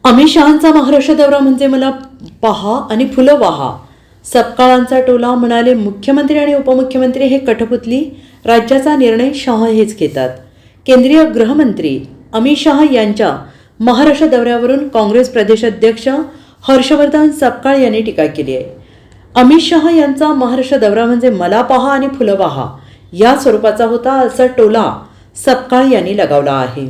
अमित शहांचा महाराष्ट्र दौरा म्हणजे मला पहा आणि फुलं वाहा. सपकाळांचा टोला म्हणाले मुख्यमंत्री आणि उपमुख्यमंत्री हे कठपुतली, राज्याचा निर्णय शहा हेच घेतात. केंद्रीय गृहमंत्री अमित शहा यांच्या महाराष्ट्र दौऱ्यावरून काँग्रेस प्रदेशाध्यक्ष हर्षवर्धन सपकाळ यांनी टीका केली आहे. अमित शहा यांचा महाराष्ट्र दौरा म्हणजे मला पहा आणि फुलं वाहा या स्वरूपाचा होता असा टोला सपकाळ यांनी लगावला आहे.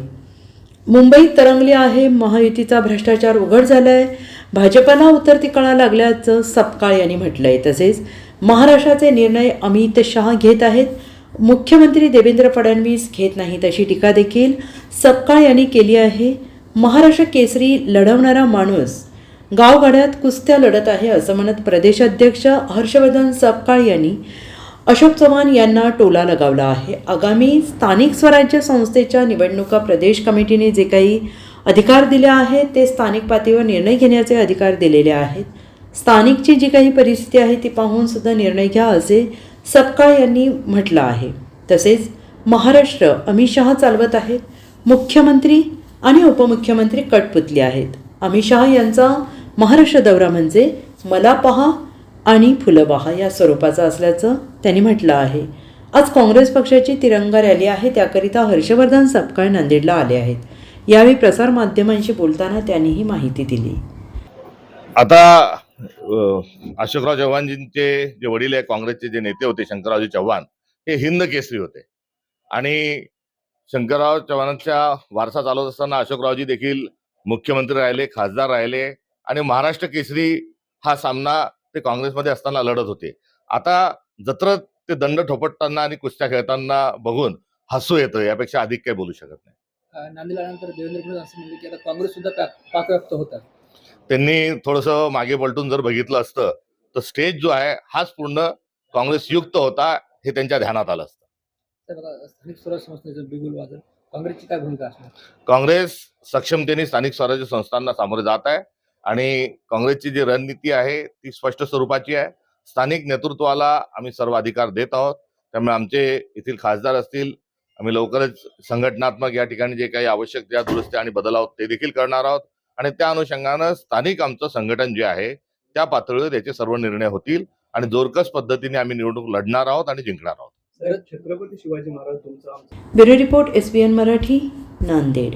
मुंबईत तरंगली आहे महायुतीचा भ्रष्टाचार उघड झालाय, भाजपला उतरती कळा लागल्याचं सपकाळ यांनी म्हटलंय. तसेच महाराष्ट्राचे निर्णय अमित शहा घेत आहेत, मुख्यमंत्री देवेंद्र फडणवीस घेत नाहीत अशी टीका देखील सपकाळ यांनी केली आहे. महाराष्ट्र केसरी लढवणारा माणूस गावगाड्यात कुस्त्या लढत आहे असं म्हणत प्रदेशाध्यक्ष हर्षवर्धन सपकाळ यांनी अशोक चव्हाण यांना टोला लगावला आहे. आगामी स्थानिक स्वराज्य संस्थेच्या निवडणुका प्रदेश कमिटीने जे काही अधिकार दिले आहेत ते स्थानिक पातळीवर निर्णय घेण्याचे अधिकार दिलेले आहेत. स्थानिकची जी काही परिस्थिती आहे ती पाहून सुद्धा निर्णय घ्या असे सपकाळ यांनी म्हटलं आहे. तसेच महाराष्ट्र अमित शहा चालवत आहेत, मुख्यमंत्री आणि उपमुख्यमंत्री कठपुतली आहेत. अमित शहा यांचा महाराष्ट्र दौरा म्हणजे मला पहा आणि फुलं वाहा या स्वरूपाचा असल्याचं त्यांनी म्हटलं आहे. आज काँग्रेस पक्षाची तिरंगा रॅली आहे, त्याकरिता हर्षवर्धन सपकाळ नांदेडला आले आहेत. यावेळी प्रसारमाध्यमांशी बोलताना त्यांनी ही माहिती दिली. आता अशोकराव चव्हाणजींचे जे वडील आहे, काँग्रेसचे जे नेते होते शंकररावजी चव्हाण, हे हिंद केसरी होते आणि शंकरराव चव्हाणांचा वारसा चालवत असताना अशोकरावजी देखील मुख्यमंत्री राहिले, खासदार राहिले आणि महाराष्ट्र केसरी हा सामना ते काँग्रेसमध्ये असताना लढत होते. आता जत्रत ते दंड ठोपटताना आणि कुस्त्या खेळताना बघून हसू येतं, यापेक्षा अधिक काही बोलू शकत नाही. नांदेडनंतर देवेंद्र फडणवीस असं म्हणले की आता काँग्रेस सुद्धा पाकव्याप्त होतात. त्यांनी थोडंसं मागे पलटून जर बघितलं असतं तर स्टेज जो आहे हाच पूर्ण काँग्रेस युक्त होता हे त्यांच्या ध्यानात आलं असतं. तर बघा, स्थानिक स्वराज्य संस्थेचं बिगुल वाजत काँग्रेसची काय भूमिका असणार? काँग्रेस सक्षमतेने स्थानिक स्वराज्य संस्थांना सामोरे जात आहे आणि काँग्रेसची जी रणनीती आहे ती स्पष्ट स्वरूपाची आहे. स्थानिक नेतृत्वाला आम्ही सर्व अधिकार देत आहोत. त्यामुळे आमचे येथील खासदार असतील, आम्ही लवकरच संघटनात्मक या ठिकाणी जे काही आवश्यक त्या दुरुस्त्या आणि बदल आहोत ते देखील करणार आहोत आणि त्या अनुषंगानं स्थानिक आमचं संघटन जे आहे त्या पातळीवर याचे सर्व निर्णय होतील आणि जोरकस पद्धतीने आम्ही निवडणूक लढणार आहोत आणि जिंकणार आहोत. छत्रपती शिवाजी महाराज तुमचा bureau report SBN Marathi, Nanded.